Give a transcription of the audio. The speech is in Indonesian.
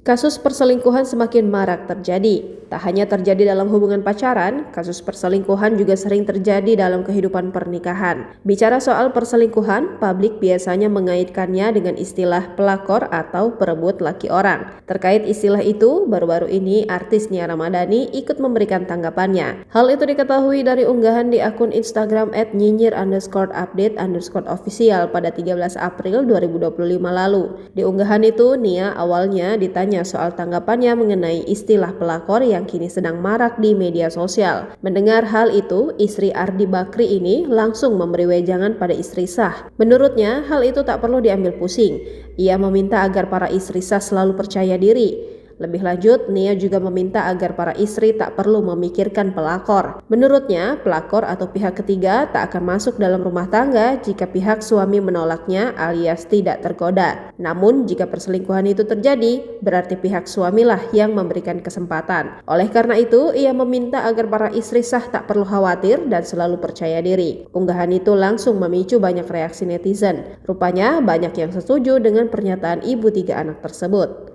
Kasus perselingkuhan semakin marak terjadi. Tak hanya terjadi dalam hubungan pacaran, kasus perselingkuhan juga sering terjadi dalam kehidupan pernikahan. Bicara soal perselingkuhan, publik biasanya mengaitkannya dengan istilah pelakor atau perebut laki orang. Terkait istilah itu, baru-baru ini artis Nia Ramadhani ikut memberikan tanggapannya. Hal itu diketahui dari unggahan di akun Instagram @nyinyir_update_official pada 13 April 2025 lalu. Di unggahan itu, Nia awalnya ditanya soal tanggapannya mengenai istilah pelakor yang kini sedang marak di media sosial. Mendengar hal itu, istri Ardi Bakri ini langsung memberi wejangan pada istri sah. Menurutnya, hal itu tak perlu diambil pusing. Ia meminta agar para istri sah selalu percaya diri. Lebih lanjut, Nia juga meminta agar para istri tak perlu memikirkan pelakor. Menurutnya, pelakor atau pihak ketiga tak akan masuk dalam rumah tangga jika pihak suami menolaknya alias tidak tergoda. Namun, jika perselingkuhan itu terjadi, berarti pihak suamilah yang memberikan kesempatan. Oleh karena itu, ia meminta agar para istri sah tak perlu khawatir dan selalu percaya diri. Unggahan itu langsung memicu banyak reaksi netizen. Rupanya, banyak yang setuju dengan pernyataan ibu 3 anak tersebut.